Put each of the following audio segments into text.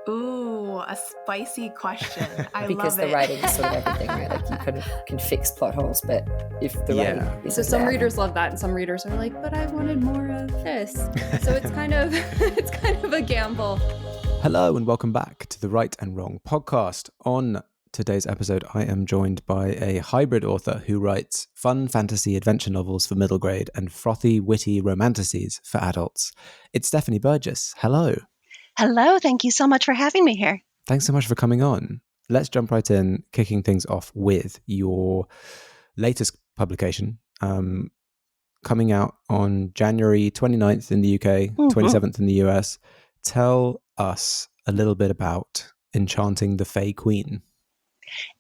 Ooh, a spicy question. I Because love the it. writing is sort of everything, right? Like you kind of can fix plot holes, but if the writing isn't So some there, readers love that, and some readers are like, but I wanted more of this. So it's kind of a gamble. Hello and welcome back to the Right and Wrong podcast. On today's episode, I am joined by a hybrid author who writes fun fantasy adventure novels for middle grade and frothy, witty romantasies for adults. It's Stephanie Burgis. Hello. Hello, thank you so much for having me here. Thanks so much for coming on. Let's jump right in, kicking things off with your latest publication, coming out on January 29th in the UK, 27th in the US. Tell us a little bit about Enchanting the Fey Queen.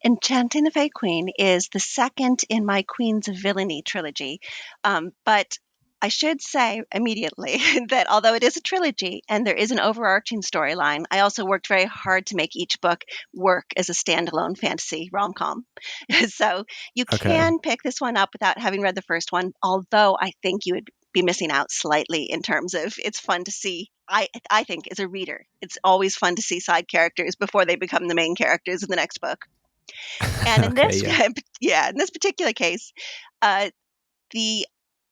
Enchanting the Fey Queen is the second in my Queens of Villainy trilogy, but I should say immediately that although it is a trilogy and there is an overarching storyline, I also worked very hard to make each book work as a standalone fantasy rom-com. So you can pick this one up without having read the first one, although I think you would be missing out slightly in terms of it's fun to see. I think as a reader, it's always fun to see side characters before they become the main characters in the next book. And in this, in this particular case, the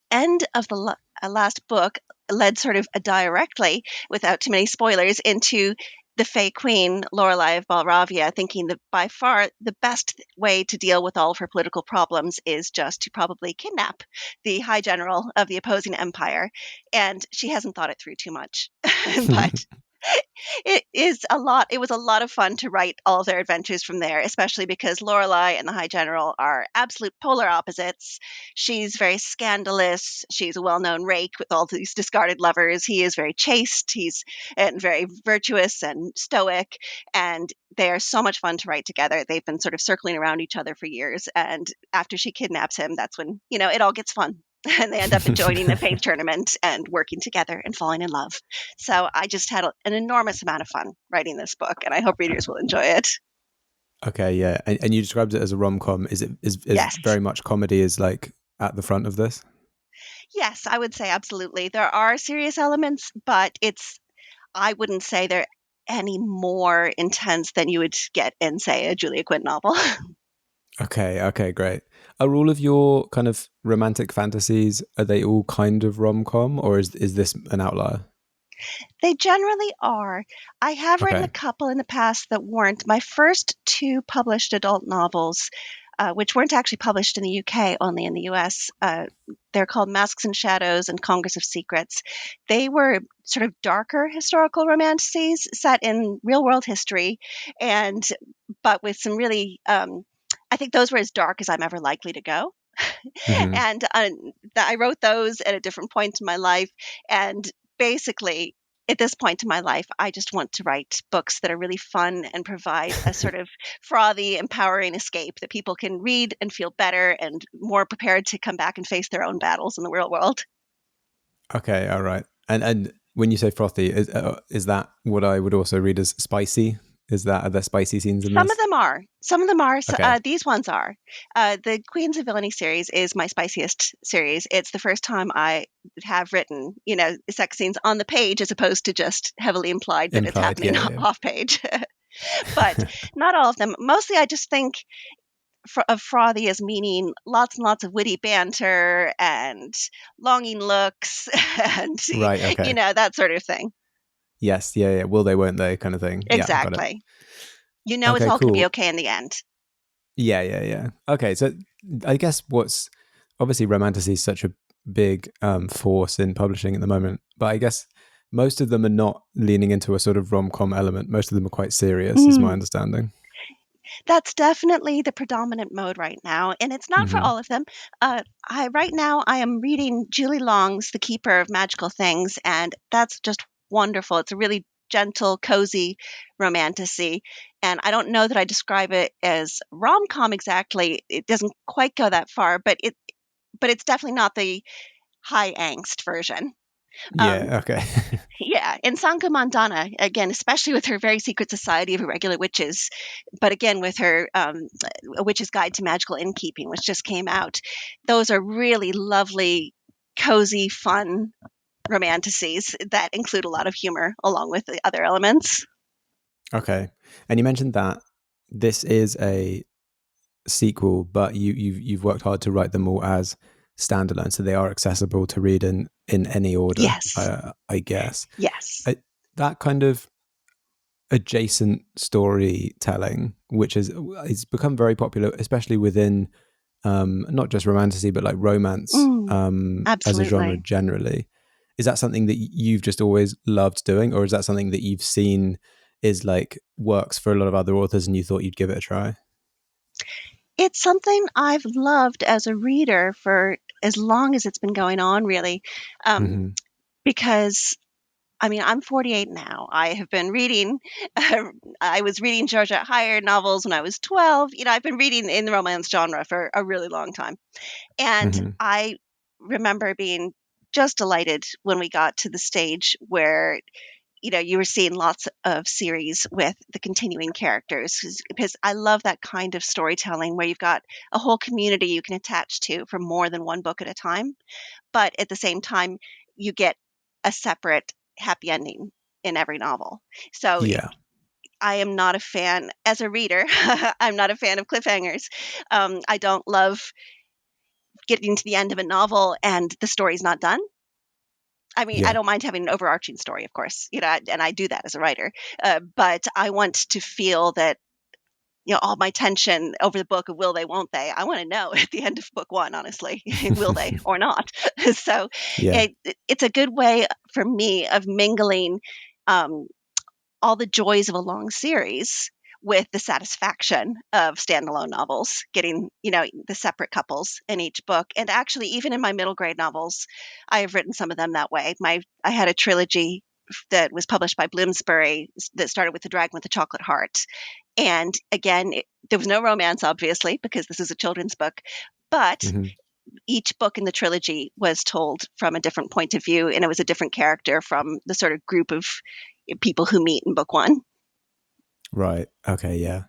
end of the last book led sort of directly, without too many spoilers, into the Fey Queen, Lorelei of Balravia, thinking that by far the best way to deal with all of her political problems is just to probably kidnap the High General of the opposing empire. And she hasn't thought it through too much. But it was a lot of fun to write all of their adventures from there, especially because Lorelei and the High General are absolute polar opposites. She's very scandalous. She's a well-known rake with all these discarded lovers. He is very chaste. He's very virtuous and stoic, and they are so much fun to write together. They've been sort of circling around each other for years, and after she kidnaps him, that's when, it all gets fun. And they end up joining the paint tournament and working together and falling in love. So I just had an enormous amount of fun writing this book, and I hope readers will enjoy it. Okay, yeah. And you described it as a rom-com. Is Yes. Very much comedy is like at the front of this? Yes, I would say absolutely. There are serious elements, but I wouldn't say they're any more intense than you would get in, say, a Julia Quinn novel. Okay, great. Are all of your kind of romantic fantasies, are they all kind of rom-com, or is this an outlier? They generally are. I have written a couple in the past that weren't. My first two published adult novels, which weren't actually published in the UK, only in the US, they're called Masks and Shadows and Congress of Secrets. They were sort of darker historical romances set in real-world history, but with some really... I think those were as dark as I'm ever likely to go. Mm-hmm. And I wrote those at a different point in my life. And basically, at this point in my life, I just want to write books that are really fun and provide a sort of frothy, empowering escape that people can read and feel better and more prepared to come back and face their own battles in the real world. Okay, all right. And when you say frothy, is that what I would also read as spicy? Are there spicy scenes in this? Some of them are. Okay. These ones are. The Queens of Villainy series is my spiciest series. It's the first time I have written, sex scenes on the page as opposed to just heavily implied that it's happening off page. But not all of them. Mostly I just think of frothy as meaning lots and lots of witty banter and longing looks and, that sort of thing. Yes, yeah. Will they, won't they kind of thing. Exactly. Yeah, it's all going to be okay in the end. Yeah. Okay, so I guess what's... Obviously, Romantasy is such a big force in publishing at the moment, but I guess most of them are not leaning into a sort of rom-com element. Most of them are quite serious, is my understanding. That's definitely the predominant mode right now, and it's not for all of them. Right now I am reading Julie Long's The Keeper of Magical Things, and that's just wonderful. It's a really gentle, cozy romantasy, and I don't know that I describe it as rom-com exactly. It doesn't quite go that far, but it's definitely not the high angst version. Okay. Yeah, in Sanka Mandana, again, especially with her very secret society of irregular witches, but again with her A Witch's Guide to Magical Innkeeping, which just came out, those are really lovely, cozy, fun romantasies that include a lot of humor along with the other elements. Okay. And you mentioned that this is a sequel, but you've worked hard to write them all as standalone, so they are accessible to read in any order. Yes. I guess Yes. that kind of adjacent storytelling, which is it's become very popular, especially within not just romantasy, but like romance as a genre Absolutely. generally. Is that something that you've just always loved doing, or is that something that you've seen is like works for a lot of other authors and you thought you'd give it a try? It's something I've loved as a reader for as long as it's been going on, really. Um, Hmm. because I mean, I'm 48 now. I have been reading, I was reading Georgette Heyer novels when I was 12. I've been reading in the romance genre for a really long time. And Hmm. I remember being just delighted when we got to the stage where you were seeing lots of series with the continuing characters because I love that kind of storytelling where you've got a whole community you can attach to for more than one book at a time, but at the same time you get a separate happy ending in every novel. So Yeah. I am not a fan as a reader. I'm not a fan of cliffhangers. I don't love getting to the end of a novel and the story's not done. I mean, I Yeah. don't mind having an overarching story, of course, and I do that as a writer. But I want to feel that, all my tension over the book of will they, won't they? I want to know at the end of book one, honestly, will they or not? So Yeah. it's a good way for me of mingling um, all the joys of a long series with the satisfaction of standalone novels, getting, the separate couples in each book. And actually, even in my middle grade novels, I have written some of them that way. I had a trilogy that was published by Bloomsbury that started with The Dragon with the Chocolate Heart. And again, there was no romance, obviously, because this is a children's book. But Hmm. each book in the trilogy was told from a different point of view, and it was a different character from the sort of group of people who meet in book one. Right. Okay. Yeah.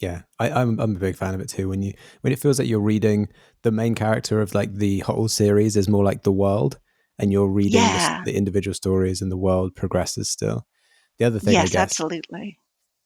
Yeah. I'm a big fan of it too. When it feels like you're reading the main character of like the whole series is more like the world, and you're reading Yeah. the individual stories and the world progresses still. The other thing, I Yes, guess, absolutely.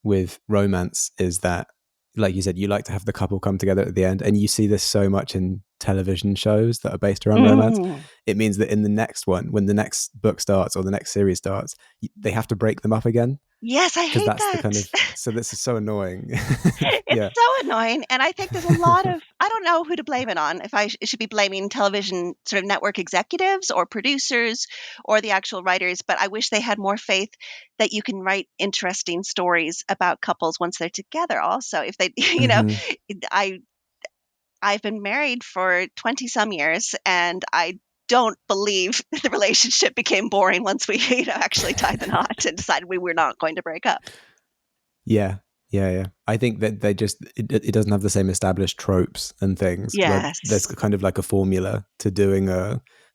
with romance is that, like you said, you like to have the couple come together at the end, and you see this so much in television shows that are based around romance. Mm. It means that in the next one, when the next book starts or the next series starts, they have to break them up again, Yes, I because hate that's the that. kind of, so this is so annoying. It's Yeah. so annoying. And I think there's a lot of, I don't know who to blame it on. If I should be blaming television sort of network executives or producers or the actual writers, but I wish they had more faith that you can write interesting stories about couples once they're together also. If they, Hmm. I I've been married for 20 some years and I don't believe the relationship became boring once we actually tied the knot and decided we were not going to break up. Yeah. Yeah. Yeah. I think that it doesn't have the same established tropes and things where there's Yes. kind of like a formula to doing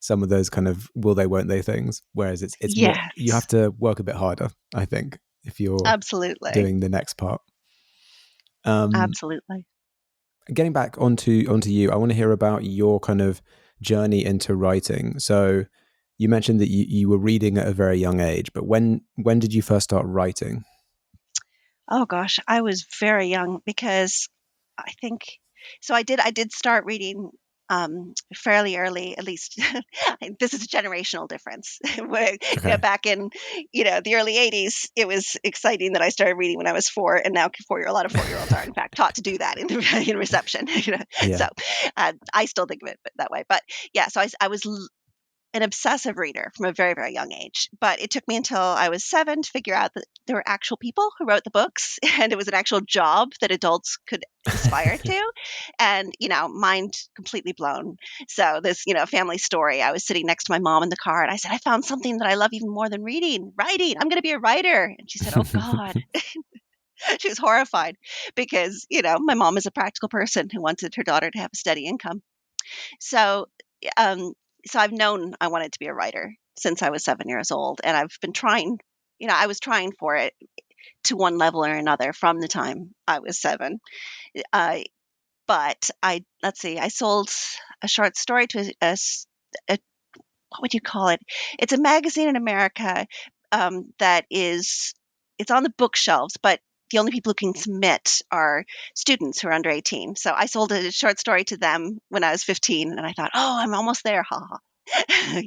some of those kind of will they, won't they things. Whereas it's more, you have Yes. to work a bit harder, I think, if you're Absolutely. doing the next part. Um, Absolutely. Getting back onto you, I want to hear about your kind of journey into writing. So you mentioned that you were reading at a very young age, but when did you first start writing? Oh gosh, I was very young because I think so. I did start reading fairly early, at least. This is a generational difference. Where, Okay. back in the early '80s, it was exciting that I started reading when I was 4, and now a lot of 4-year-olds are in fact taught to do that in in reception. Yeah. So I still think of it that way. But yeah, so I was an obsessive reader from a very, very young age. But it took me until I was 7 to figure out that there were actual people who wrote the books and it was an actual job that adults could aspire to. And, mind completely blown. So, this, family story. I was sitting next to my mom in the car and I said, I found something that I love even more than reading, writing. I'm going to be a writer. And she said, Oh, God. She was horrified because, my mom is a practical person who wanted her daughter to have a steady income. So, um, so I've known I wanted to be a writer since I was 7 years old, and I've been trying. I was trying for it to one level or another from the time I was 7. Uh, but let's see, I sold a short story to a what would you call it? It's a magazine in America that is it's on the bookshelves, but the only people who can submit are students who are under 18. So I sold a short story to them when I was 15, and I thought, oh, I'm almost there, haha. I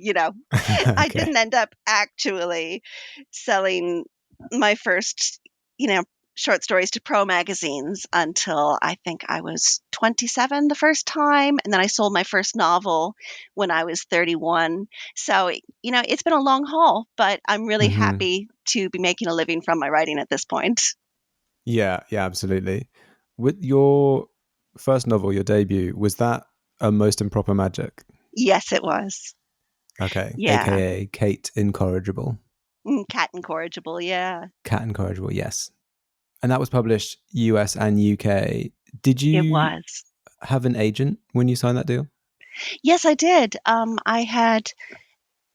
Okay. didn't end up actually selling my first, short stories to pro magazines until I think I was 27 the first time. And then I sold my first novel when I was 31. So, it's been a long haul, but I'm really Hmm. happy to be making a living from my writing at this point. Yeah, absolutely. With your first novel, your debut, was that a Most Improper Magic? Yes, it was. Okay, Yeah. aka Kate Incorrigible. Cat Incorrigible. Yeah, Cat Incorrigible, yes. And that was published US and UK. Did it you was. have an agent when you signed that deal? Yes, I did. I had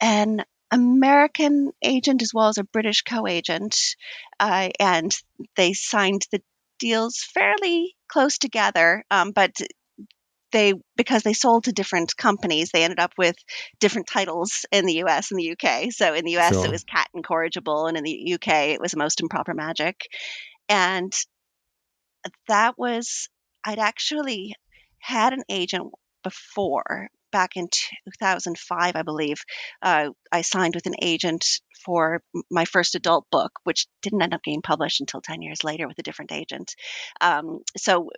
an American agent as well as a British co-agent, and they signed the deals fairly close together. But because they sold to different companies, they ended up with different titles in the US and the UK. So in the US, it Sure. was Cat Incorrigible, and in the UK, it was Most Improper Magic. And that was, I'd actually had an agent before. Back in 2005, I believe, I signed with an agent for my first adult book, which didn't end up getting published until 10 years later with a different agent. So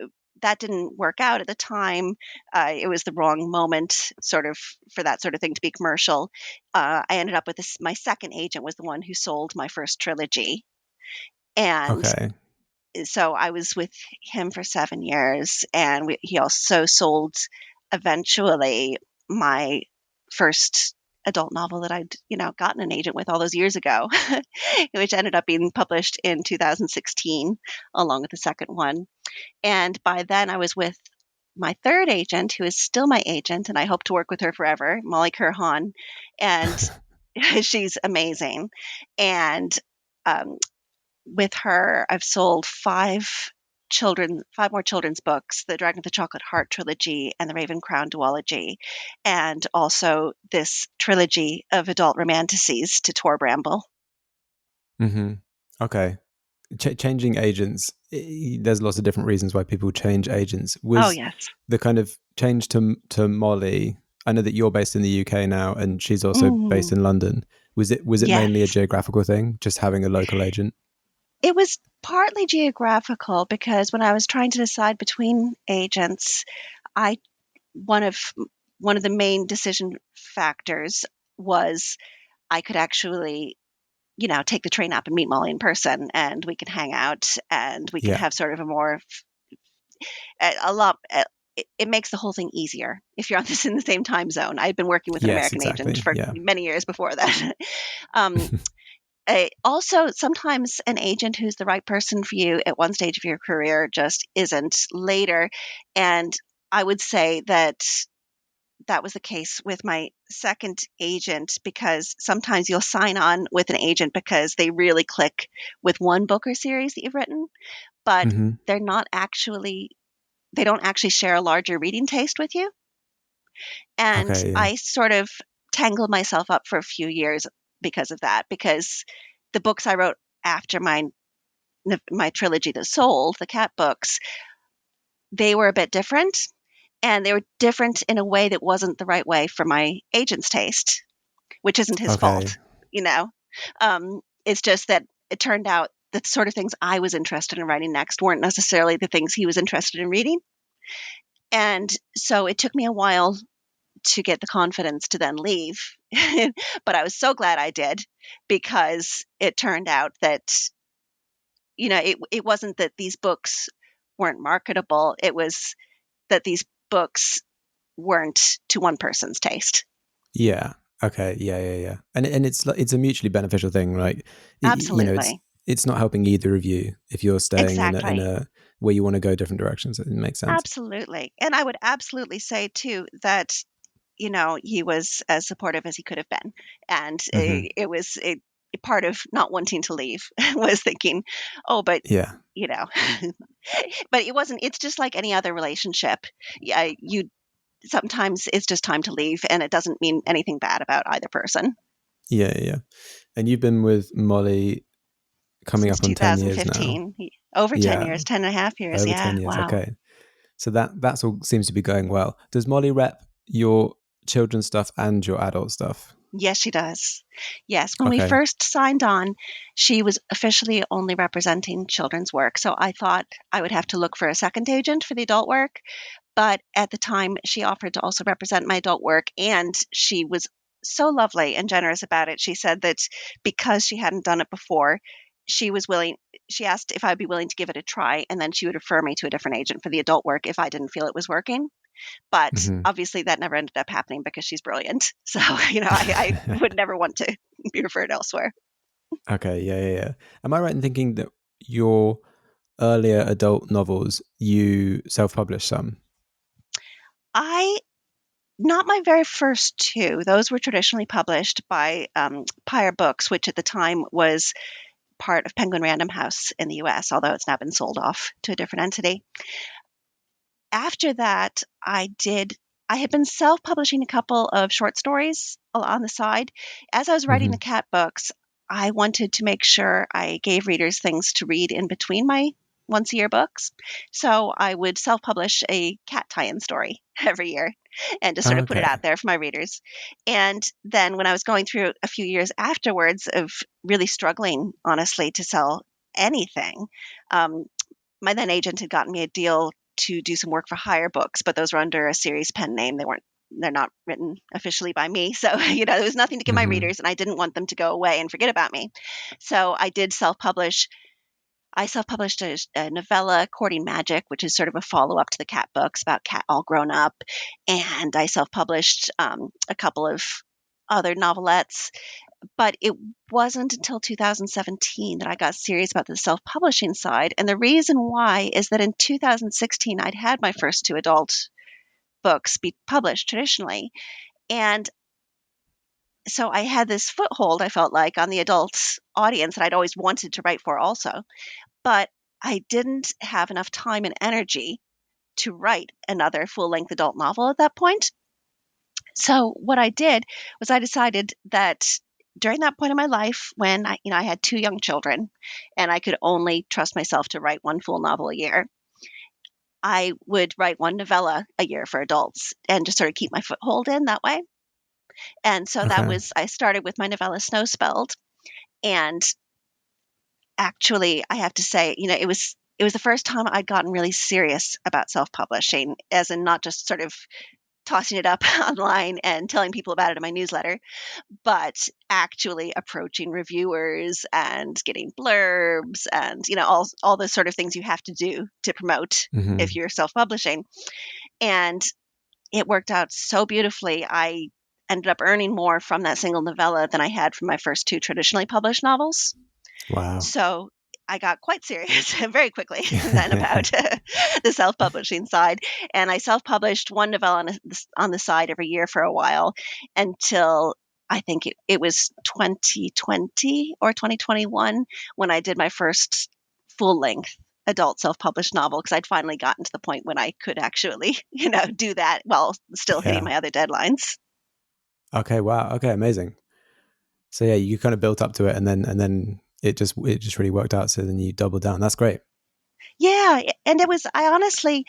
that didn't work out at the time. It was the wrong moment, sort of, for that sort of thing to be commercial. I ended up with this. My second agent was the one who sold my first trilogy, and Okay. so I was with him for 7 years, and he also sold eventually my first adult novel that I'd gotten an agent with all those years ago, which ended up being published in 2016 along with the second one. And by then I was with my third agent, who is still my agent, and I hope to work with her forever, Molly Kurhan, and she's amazing. And um, with her, I've sold five more children's books, the Dragon with the Chocolate Heart trilogy and the Raven Crown duology, and also this trilogy of adult romantasies to Tor Bramble. Hmm. Okay. Changing agents, there's lots of different reasons why people change agents. Oh, Was yes. the kind of change to Molly, I know that you're based in the UK now and she's also based Mm, in London. Was it mainly a yes. geographical thing, just having a local agent? It was partly geographical because when I was trying to decide between agents, I one of one of the main decision factors was I could actually take the train up and meet Molly in person, and we could hang out, and we could Yeah. have sort of a more, a lot. It makes the whole thing easier if you're on this in the same time zone. I've been working with an Yes, American agent exactly. for Yeah. many years before that. um, Also, sometimes an agent who's the right person for you at one stage of your career just isn't later. And I would say that was the case with my second agent, because sometimes you'll sign on with an agent because they really click with one book or series that you've written, but Hmm. they're not actually they don't actually share a larger reading taste with you. And Okay. Yeah. I sort of tangled myself up for a few years because of that, because the books I wrote after my trilogy that sold, the cat books, they were a bit different, and they were different in a way that wasn't the right way for my agent's taste, which isn't his Okay. fault, you know. It's just that it turned out that the sort of things I was interested in writing next weren't necessarily the things he was interested in reading. And so it took me a while to get the confidence to then leave. But I was so glad I did, because it turned out that, it wasn't that these books weren't marketable, it was that these books weren't to one person's taste. Yeah. Okay. Yeah. And it's a mutually beneficial thing, right? Absolutely. It's not helping either of you if you're staying in Exactly. a where you want to go different directions. It makes sense. Absolutely. And I would absolutely say too that, he was as supportive as he could have been. And Hmm. it was a part of not wanting to leave was thinking, oh, but, Yeah. you know, but it wasn't, it's just like any other relationship. Yeah, sometimes it's just time to leave, and it doesn't mean anything bad about either person. Yeah. And you've been with Molly coming since up on 10 years now. 2015. Over 10 years, 10 and a half years. Over Yeah. 10 years. Wow. Okay. So that's all seems to be going well. Does Molly rep your children's stuff and your adult stuff? Yes, she does. Yes. When we Okay. first signed on, she was officially only representing children's work. So I thought I would have to look for a second agent for the adult work. But at the time, she offered to also represent my adult work. And she was so lovely and generous about it. She said that because she hadn't done it before, she asked if I'd be willing to give it a try. And then she would refer me to a different agent for the adult work if I didn't feel it was working. But obviously that never ended up happening because she's brilliant. So, I would never want to be referred elsewhere. Okay, yeah. Am I right in thinking that your earlier adult novels, you self-published some? Not my very first two. Those were traditionally published by Pyre Books, which at the time was part of Penguin Random House in the US, although it's now been sold off to a different entity. After that, I had been self-publishing a couple of short stories on the side. As I was writing the cat books, I wanted to make sure I gave readers things to read in between my once-a-year books. So I would self-publish a cat tie-in story every year and just sort of put it out there for my readers. And then when I was going through a few years afterwards of really struggling, honestly, to sell anything, my then agent had gotten me a deal to do some work for hire books, but those were under a series pen name. They're not written officially by me. So, there was nothing to give my readers, and I didn't want them to go away and forget about me. So I did self-publish. I self-published a novella, Courting Magic, which is sort of a follow-up to the cat books about cat all grown up. And I self-published a couple of other novelettes. But it wasn't until 2017 that I got serious about the self-publishing side. And the reason why is that in 2016, I'd had my first two adult books be published traditionally. And so I had this foothold, I felt like, on the adult audience that I'd always wanted to write for also. But I didn't have enough time and energy to write another full-length adult novel at that point. So what I did was I decided that during that point in my life when I had two young children and I could only trust myself to write one full novel a year, I would write one novella a year for adults and just sort of keep my foothold in that way. And so I started with my novella Snowspelled. And actually, I have to say, it was the first time I'd gotten really serious about self-publishing, as in not just sort of tossing it up online and telling people about it in my newsletter, but actually approaching reviewers and getting blurbs and, all the sort of things you have to do to promote if you're self-publishing. And it worked out so beautifully. I ended up earning more from that single novella than I had from my first two traditionally published novels. Wow. So I got quite serious very quickly then about the self-publishing side. And I self-published one novella on the side every year for a while until I think it was 2020 or 2021 when I did my first full-length adult self-published novel, because I'd finally gotten to the point when I could actually, do that while still hitting my other deadlines. Okay, wow. Okay, amazing. So yeah, you kind of built up to it and then it just really worked out. So then you doubled down. That's great. Yeah. And I honestly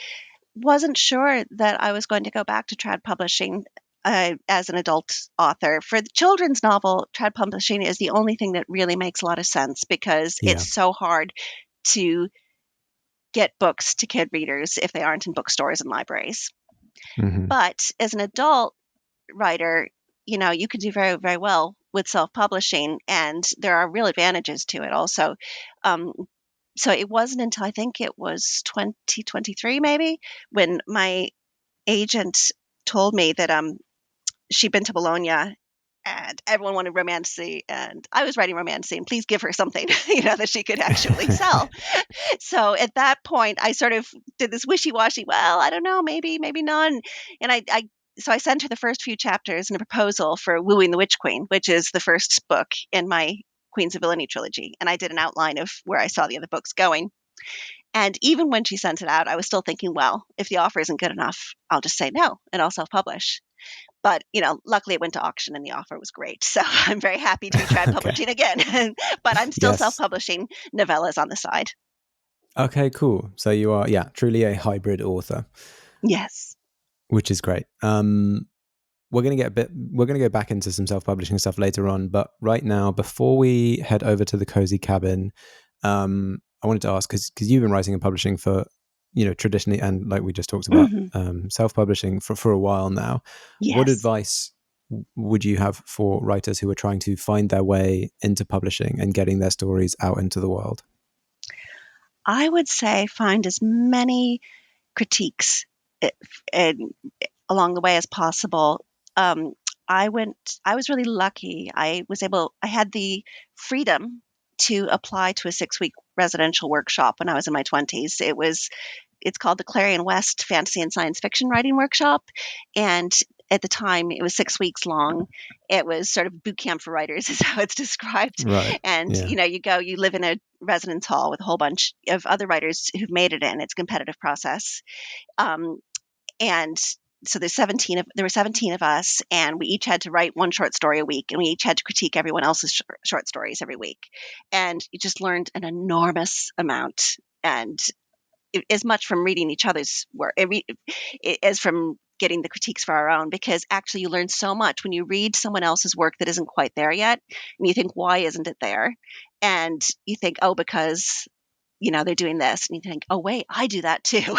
wasn't sure that I was going to go back to trad publishing as an adult author. For the children's novel, trad publishing is the only thing that really makes a lot of sense because it's so hard to get books to kid readers if they aren't in bookstores and libraries. But as an adult writer, you could do very, very well with self-publishing, and there are real advantages to it also. So it wasn't until I think it was 2023 maybe when my agent told me that she'd been to Bologna and everyone wanted Romantasy and I was writing Romantasy and please give her something that she could actually sell. So at that point I sort of did this wishy-washy, well, I don't know, maybe none. And so I sent her the first few chapters and a proposal for Wooing the Witch Queen, which is the first book in my Queens of Villainy trilogy. And I did an outline of where I saw the other books going. And even when she sent it out, I was still thinking, well, if the offer isn't good enough, I'll just say no and I'll self-publish. But, luckily it went to auction and the offer was great. So I'm very happy to be trad publishing again. But I'm still Yes. self-publishing novellas on the side. Okay, cool. So you are, truly a hybrid author. Yes. Which is great. We're going to go back into some self-publishing stuff later on, but right now, before we head over to the Cozy Cabin, I wanted to ask, because you've been writing and publishing for, traditionally, and like we just talked about, self-publishing for a while now. Yes. What advice would you have for writers who are trying to find their way into publishing and getting their stories out into the world? I would say find as many critiques along the way as possible. I was really lucky. I had the freedom to apply to a 6-week residential workshop when I was in my 20s. It's called the Clarion West Fantasy and Science Fiction Writing Workshop. And at the time, it was 6 weeks long. It was sort of boot camp for writers is how it's described. Right. And, you live in a residence hall with a whole bunch of other writers who've made it in. It's a competitive process. And so there were 17 of us, and we each had to write one short story a week, and we each had to critique everyone else's short stories every week. And you just learned an enormous amount, and as much from reading each other's work as from getting the critiques for our own, because actually you learn so much when you read someone else's work that isn't quite there yet, and you think, why isn't it there? And you think, oh, because they're doing this, and you think, oh wait, I do that too.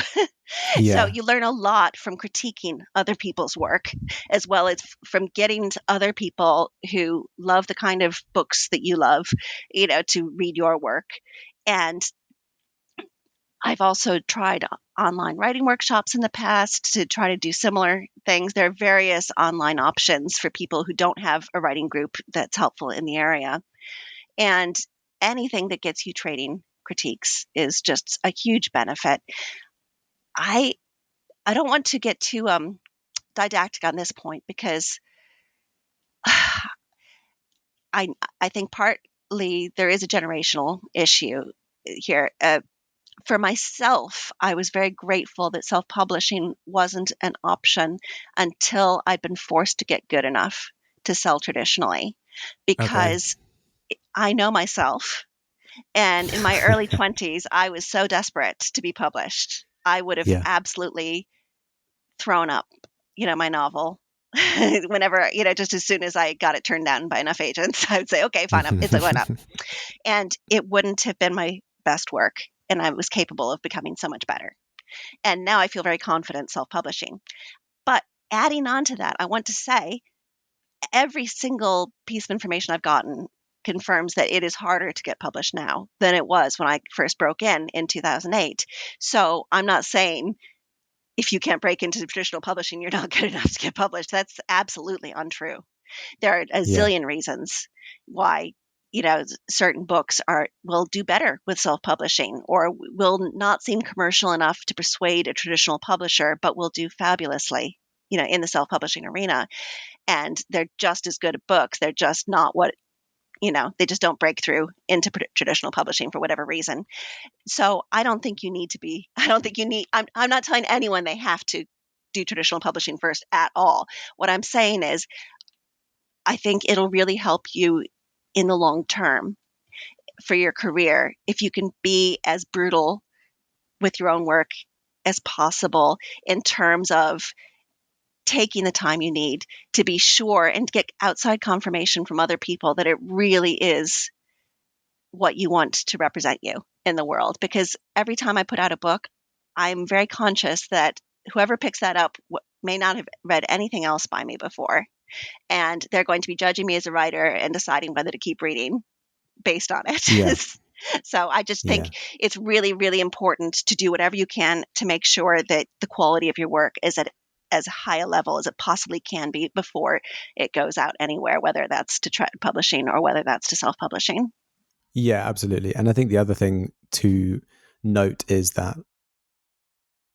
So you learn a lot from critiquing other people's work, as well as from getting to other people who love the kind of books that you love, to read your work. And I've also tried online writing workshops in the past to try to do similar things. There are various online options for people who don't have a writing group that's helpful in the area. And anything that gets you trading critiques is just a huge benefit. I don't want to get too didactic on this point, because I think partly there is a generational issue here. For myself, I was very grateful that self-publishing wasn't an option until I'd been forced to get good enough to sell traditionally, because I know myself. And in my early 20s, I was so desperate to be published. I would have absolutely thrown up, my novel whenever, just as soon as I got it turned down by enough agents. I would say, okay, fine, it's going up. And it wouldn't have been my best work. And I was capable of becoming so much better. And now I feel very confident self-publishing. But adding on to that, I want to say every single piece of information I've gotten confirms that it is harder to get published now than it was when I first broke in 2008. So I'm not saying if you can't break into traditional publishing, you're not good enough to get published. That's absolutely untrue. There are a zillion reasons why certain books will do better with self-publishing, or will not seem commercial enough to persuade a traditional publisher, but will do fabulously, in the self-publishing arena. And they're just as good at books. They're just not what, they just don't break through into traditional publishing for whatever reason. So I don't think you need, I'm not telling anyone they have to do traditional publishing first at all. What I'm saying is, I think it'll really help you in the long term for your career if you can be as brutal with your own work as possible, in terms of taking the time you need to be sure and get outside confirmation from other people that it really is what you want to represent you in the world. Because every time I put out a book, I'm very conscious that whoever picks that up may not have read anything else by me before. And they're going to be judging me as a writer and deciding whether to keep reading based on it. Yeah. So I just think it's really, really important to do whatever you can to make sure that the quality of your work is at as high a level as it possibly can be before it goes out anywhere, whether that's to trad publishing or whether that's to self-publishing. Yeah, absolutely. And I think the other thing to note is that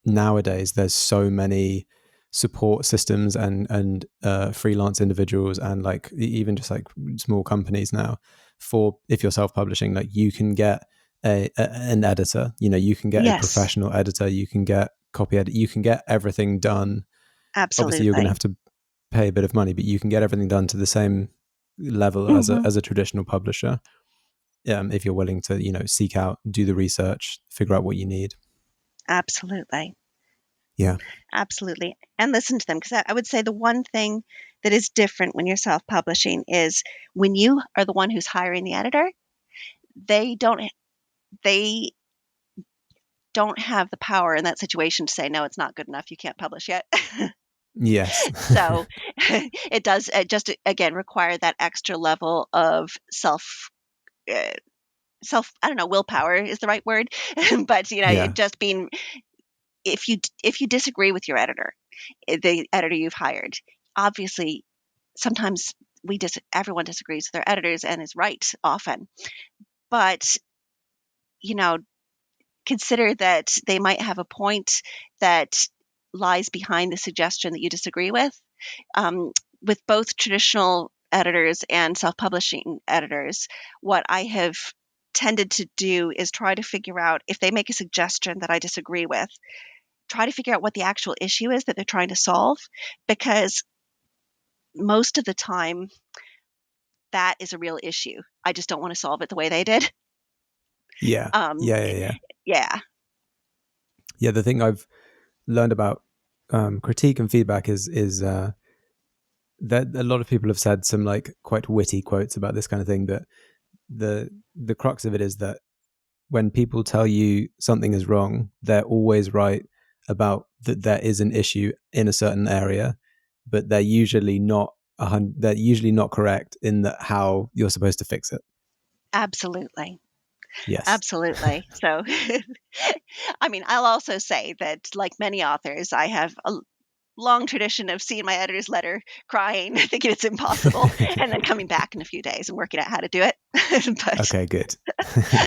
nowadays there's so many support systems and freelance individuals, and like even just like small companies now, for if you're self-publishing, like you can get an editor, you can get a professional editor, you can get copy edit, you can get everything done. Absolutely. Obviously you're going to have to pay a bit of money, but you can get everything done to the same level as a traditional publisher. If you're willing to, seek out, do the research, figure out what you need. Absolutely. Yeah. Absolutely. And listen to them, because I would say the one thing that is different when you're self-publishing is when you are the one who's hiring the editor, they don't have the power in that situation to say, no, it's not good enough, you can't publish yet. Yes. So it does just, again, require that extra level of I don't know, willpower is the right word, but just being, if you disagree with your editor, the editor you've hired, obviously sometimes everyone disagrees with their editors and is right often, but consider that they might have a point that lies behind the suggestion that you disagree with. With both traditional editors and self-publishing editors, what I have tended to do is try to figure out, if they make a suggestion that I disagree with, try to figure out what the actual issue is that they're trying to solve, because most of the time that is a real issue. I just don't want to solve it the way they did. Yeah. Yeah. Yeah. The thing I've learned about critique and feedback is that a lot of people have said some like quite witty quotes about this kind of thing, that the crux of it is that when people tell you something is wrong, they're always right about that there is an issue in a certain area, but they're usually not correct in that how you're supposed to fix it. Absolutely. Yes. Absolutely. So, I mean, I'll also say that, like many authors, I have a long tradition of seeing my editor's letter, crying, thinking it's impossible, and then coming back in a few days and working out how to do it. But, okay, good.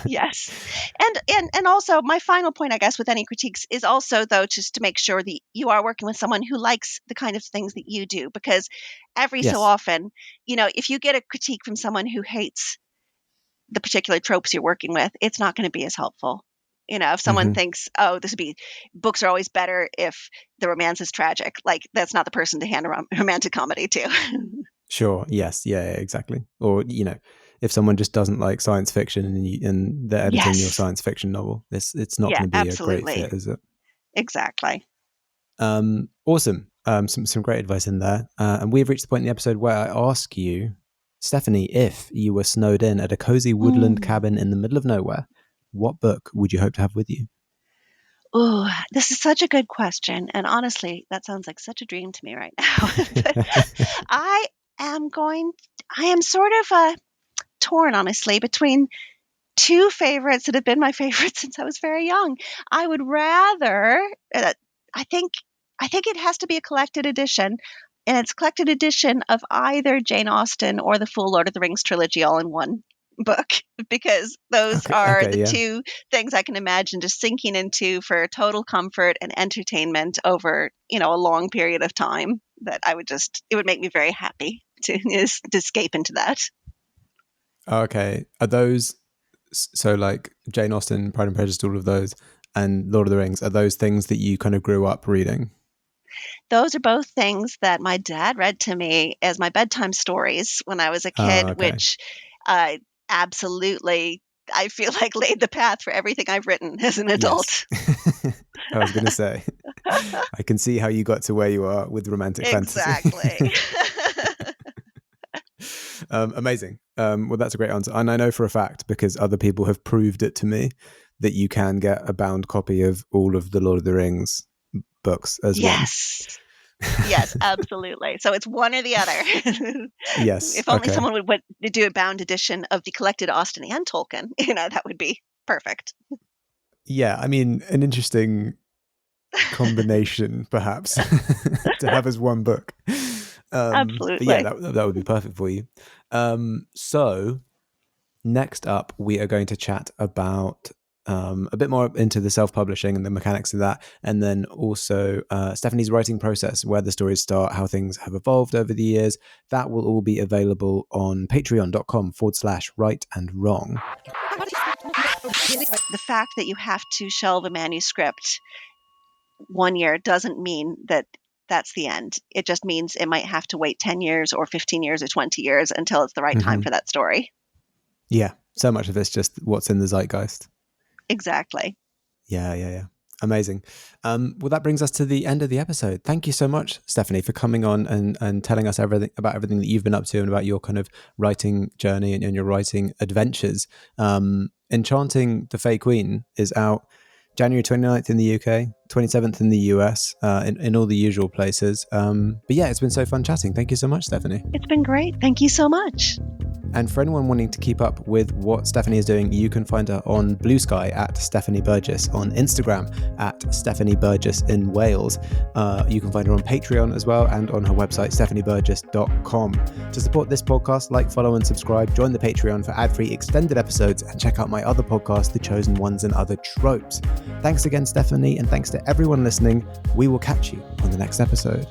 Yes. And also, my final point, I guess, with any critiques is also, though, just to make sure that you are working with someone who likes the kind of things that you do, because every so often, if you get a critique from someone who hates the particular tropes you're working with, it's not going to be as helpful. If someone thinks, oh, books are always better if the romance is tragic, like, that's not the person to hand a romantic comedy to. Sure. Yes. Yeah, exactly. Or, if someone just doesn't like science fiction and they're editing your science fiction novel, it's not going to be a great fit, is it? Exactly. Awesome. Some great advice in there. And we've reached the point in the episode where I ask you, Stephanie, if you were snowed in at a cozy woodland cabin in the middle of nowhere, what book would you hope to have with you? Oh, this is such a good question. And honestly, that sounds like such a dream to me right now. I am sort of torn, honestly, between two favorites that have been my favorites since I was very young. I would rather, I think it has to be a collected edition. And it's a collected edition of either Jane Austen or the full Lord of the Rings trilogy all in one book, because those are the two things I can imagine just sinking into for total comfort and entertainment over, a long period of time, that it would make me very happy to escape into that. Okay. Are those, so like Jane Austen, Pride and Prejudice, all of those, and Lord of the Rings, are those things that you kind of grew up reading? Those are both things that my dad read to me as my bedtime stories when I was a kid, which absolutely, I feel like, laid the path for everything I've written as an adult. Yes. I was going to say, I can see how you got to where you are with romantic fantasy. Exactly. Amazing. Well, that's a great answer. And I know for a fact, because other people have proved it to me, that you can get a bound copy of all of the Lord of the Rings books as one. Yes, absolutely. So it's one or the other. Yes. If only someone would do a bound edition of the collected Austen and Tolkien, that would be perfect. Yeah, I mean, an interesting combination, perhaps, to have as one book. Absolutely. But yeah, that would be perfect for you. So next up, we are going to chat about a bit more into the self-publishing and the mechanics of that, and then also Stephanie's writing process, where the stories start, how things have evolved over the years. That will all be available on patreon.com/right-and-wrong. The fact that you have to shelve a manuscript 1 year doesn't mean that that's the end. It just means it might have to wait 10 years or 15 years or 20 years until it's the right time for that story. Yeah. So much of it's just what's in the zeitgeist. Exactly. Yeah. Amazing. Well, that brings us to the end of the episode. Thank you so much, Stephanie, for coming on and telling us everything that you've been up to and about your kind of writing journey and your writing adventures. Enchanting the Fae Queen is out January 29th in the UK, 27th in the US, in all the usual places. But yeah, it's been so fun chatting. Thank you so much, Stephanie. It's been great. Thank you so much. And for anyone wanting to keep up with what Stephanie is doing, you can find her on Blue Sky at Stephanie Burgis, on Instagram at Stephanie Burgis in Wales. You can find her on Patreon as well and on her website, stephanieburgis.com. To support this podcast, like, follow and subscribe, join the Patreon for ad-free extended episodes, and check out my other podcast, The Chosen Ones and Other Tropes. Thanks again, Stephanie, and thanks to everyone listening. We will catch you on the next episode.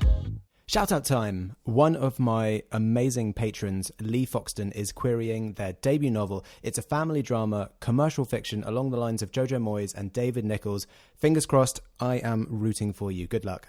Shout out time. One of my amazing patrons, Lee Foxton, is querying their debut novel. It's a family drama, commercial fiction along the lines of Jojo Moyes and David Nichols. Fingers crossed, I am rooting for you. Good luck.